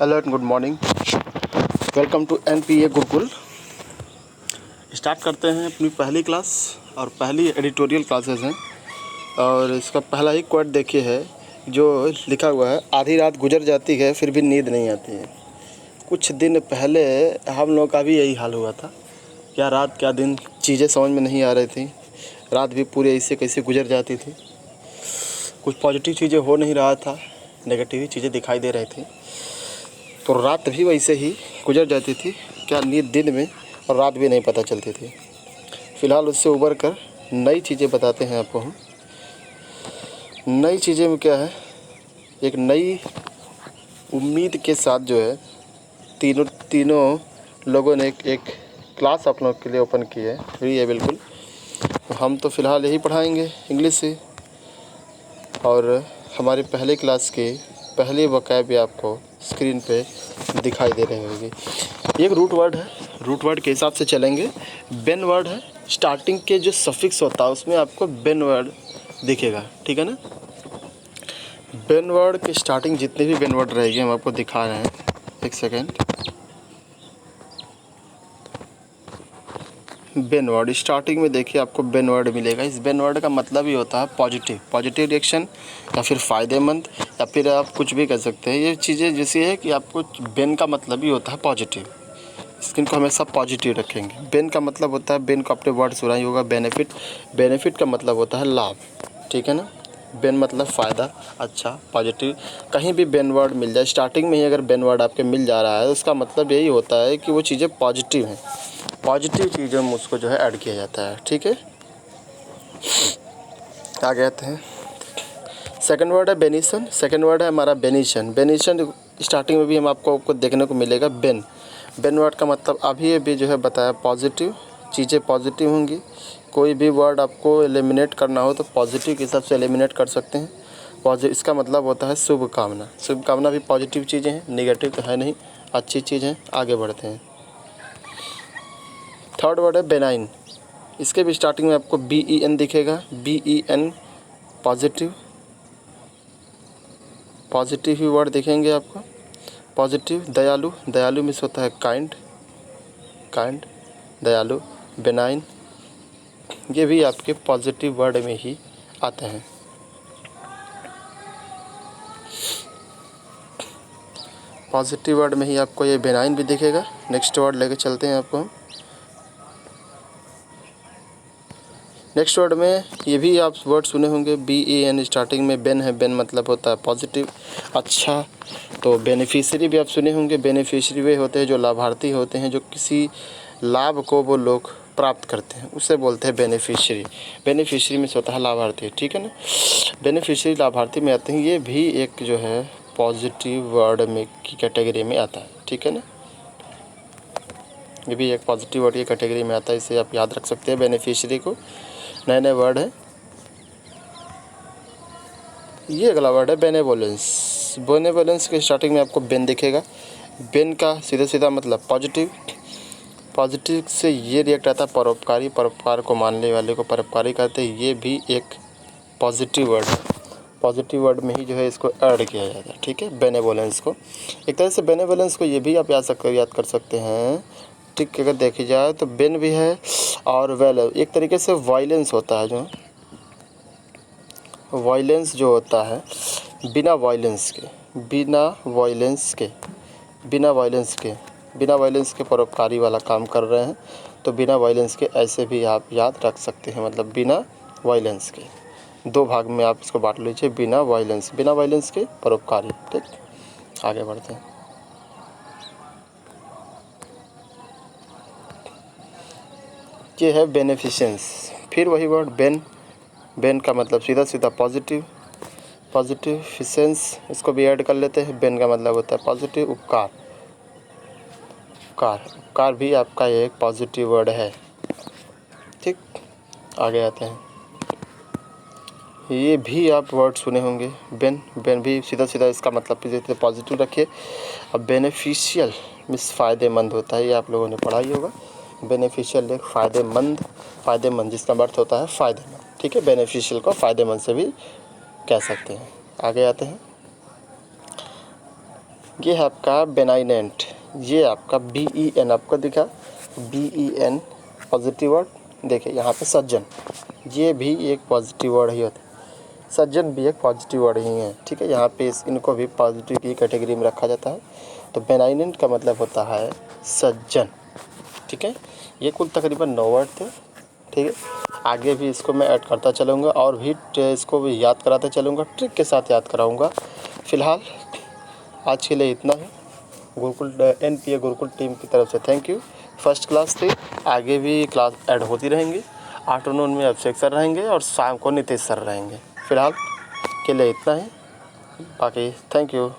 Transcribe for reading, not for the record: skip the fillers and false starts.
Hello and good morning. Welcome to NPA Gurukul. Start करते हैं अपनी पहली क्लास और पहली एडिटोरियल क्लासेस हैं। और इसका पहला ही क्वोट देखिए है जो लिखा हुआ है, आधी रात गुजर जाती है फिर भी नींद नहीं आती है। कुछ दिन पहले हम लोग का भी यही हाल हुआ था। क्या रात क्या दिन, चीज़ें समझ में नहीं आ रही थी। रात भी पूरी ऐसे कैसे गुजर जाती थी। कुछ पॉजिटिव चीज़ें हो नहीं रहा था, नेगेटिव चीज़ें दिखाई दे रही थी। तो रात भी वैसे ही गुजर जाती थी, क्या नींद दिन में और रात भी नहीं पता चलती थी। फ़िलहाल उससे उबर कर नई चीज़ें बताते हैं आपको हम। नई चीज़ें में क्या है, एक नई उम्मीद के साथ जो है तीनों लोगों ने एक क्लास आप लोग के लिए ओपन की है, फ्री है बिल्कुल। तो हम तो फ़िलहाल यही पढ़ाएंगे इंग्लिश से। और हमारी पहली क्लास की पहली वोकैब भी आपको स्क्रीन पे दिखाई दे रही होगी। एक रूट वर्ड है, रूट वर्ड के हिसाब से चलेंगे। बेन वर्ड है, स्टार्टिंग के जो सफिक्स होता है उसमें आपको बेन वर्ड दिखेगा, ठीक है ना। बेन वर्ड की स्टार्टिंग जितने भी बेन वर्ड रहेगी हम आपको दिखा रहे हैं। एक सेकेंड। बेन वर्ड स्टार्टिंग में देखिए आपको बेन वर्ड मिलेगा। इस बेन वर्ड का मतलब ही होता है पॉजिटिव रिएक्शन या फिर फ़ायदेमंद, या फिर आप कुछ भी कह सकते हैं। ये चीज़ें जैसी है कि आपको बेन का मतलब ही होता है पॉजिटिव। स्किन को हमेशा पॉजिटिव रखेंगे। बेन का मतलब होता है, बेन को आपने वर्ड सुना ही होगा, बेनिफिट का मतलब होता है लाभ, ठीक है ना। बेन मतलब फ़ायदा, अच्छा, पॉजिटिव। कहीं भी बेन वर्ड मिल जाए, स्टार्टिंग में ही अगर बेन वर्ड आपके मिल जा रहा है तो उसका मतलब यही होता है कि वो चीज़ें पॉजिटिव हैं। पॉजिटिव चीज़ों में उसको जो है ऐड किया जाता है, ठीक है। आगे आते हैं। सेकंड वर्ड है बेनिशन। सेकंड वर्ड है हमारा बेनिशन। स्टार्टिंग में भी हम आपको देखने को मिलेगा बेन वर्ड का मतलब अभी भी जो है बताया पॉजिटिव, चीज़ें पॉजिटिव होंगी। कोई भी वर्ड आपको एलिमिनेट करना हो तो पॉजिटिव के हिसाब से एलिमिनेट कर सकते हैं। पॉजिटिव इसका मतलब होता है शुभकामना। शुभकामना भी पॉजिटिव चीज़ें हैं, नेगेटिव तो है नहीं, अच्छी चीज़ है। आगे बढ़ते हैं। थर्ड वर्ड है बेनाइन। इसके भी स्टार्टिंग में आपको BEN दिखेगा। BEN पॉजिटिव ही वर्ड दिखेंगे आपको। पॉजिटिव। दयालु मीन्स होता है काइंड, दयालु। बेनाइन, ये भी आपके पॉजिटिव वर्ड में ही आते हैं। पॉजिटिव वर्ड में ही आपको ये बेनाइन भी दिखेगा। नेक्स्ट वर्ड लेके चलते हैं आपको। नेक्स्ट वर्ड में ये भी आप वर्ड सुने होंगे, BEN स्टार्टिंग में बेन है। बेन मतलब होता है पॉजिटिव, अच्छा। तो बेनिफिशियरी भी आप सुने होंगे। बेनिफिशियरी वे होते हैं जो लाभार्थी होते हैं, जो किसी लाभ को वो लोग प्राप्त करते हैं, उसे बोलते हैं बेनिफिशियरी। बेनिफिशियरी में होता है लाभार्थी, ठीक है ना। बेनिफिशियरी लाभार्थी में आते हैं। ये भी एक जो है पॉजिटिव वर्ड में की कैटेगरी में आता है, ठीक है ना। ये भी एक पॉजिटिव वर्ड की कैटेगरी में आता है, इसे आप याद रख सकते हैं बेनिफिशियरी को। नए वर्ड है। ये अगला वर्ड है बेनेवोलेंस। बेनेवोलेंस के स्टार्टिंग में आपको बेन दिखेगा। बेन का सीधा मतलब पॉजिटिव से ये रिएक्ट आता है परोपकार को मानने वाले को परोपकारी कहते हैं। ये भी एक पॉजिटिव वर्ड है। पॉजिटिव वर्ड में ही जो है इसको ऐड किया जाता है, ठीक है, बेनेवोलेंस को। एक तरह से बेनेवोलेंस को ये भी आप याद कर सकते हैं, ठीक। अगर देखी जाए तो बेन भी है और वेल एक तरीके से वायलेंस होता है। जो वायलेंस जो होता है, बिना वायलेंस के परोपकारी वाला काम कर रहे हैं, तो बिना वायलेंस के ऐसे भी आप याद रख सकते हैं। मतलब बिना वायलेंस के दो भाग में आप इसको बांट लीजिए, बिना वायलेंस के परोपकारी, ठीक। आगे बढ़ते हैं। ये है बेनिफिशेंस। फिर वही वर्ड बेन का मतलब सीधा पॉजिटिव फिशेंस, इसको भी ऐड कर लेते हैं। बेन का मतलब होता है पॉजिटिव, उपकार भी आपका एक पॉजिटिव वर्ड है, ठीक। आगे आते हैं। ये भी आप वर्ड सुने होंगे, बेन भी सीधा इसका मतलब भी पॉजिटिव रखिए। अब बेनिफिशियल मीन्स फ़ायदेमंद होता है, ये आप लोगों ने पढ़ा ही होगा। बेनिफिशियल एक फ़ायदेमंद जिसका अर्थ होता है फ़ायदेमंद, ठीक है। बेनिफिशियल को फ़ायदेमंद से भी कह सकते हैं। आगे आते हैं। ये है आपका बेनाइनेंट, ये आपका BEN आपको दिखा, BEN पॉजिटिव वर्ड। देखिए यहाँ पे सज्जन, ये भी एक पॉजिटिव वर्ड ही होता है, सज्जन भी एक पॉजिटिव वर्ड ही है, ठीक है। यहाँ पे इनको भी पॉजिटिव की कैटेगरी में रखा जाता है। तो बेनाइनेंट का मतलब होता है सज्जन, ठीक है। ये कुल तकरीबन 9 वर्ड थे, ठीक है। आगे भी इसको मैं ऐड करता चलूँगा और भी इसको भी याद कराते चलूँगा, ट्रिक के साथ याद कराऊँगा। फ़िलहाल आज के लिए इतना ही। गुरुकुल NPA गुरुकुल टीम की तरफ से थैंक यू। फर्स्ट क्लास थी, आगे भी क्लास ऐड होती रहेंगी। आफ्टरनून में अभिषेक सर रहेंगे और शाम को नीतीश सर रहेंगे। फ़िलहाल के लिए इतना ही, बाकी थैंक यू।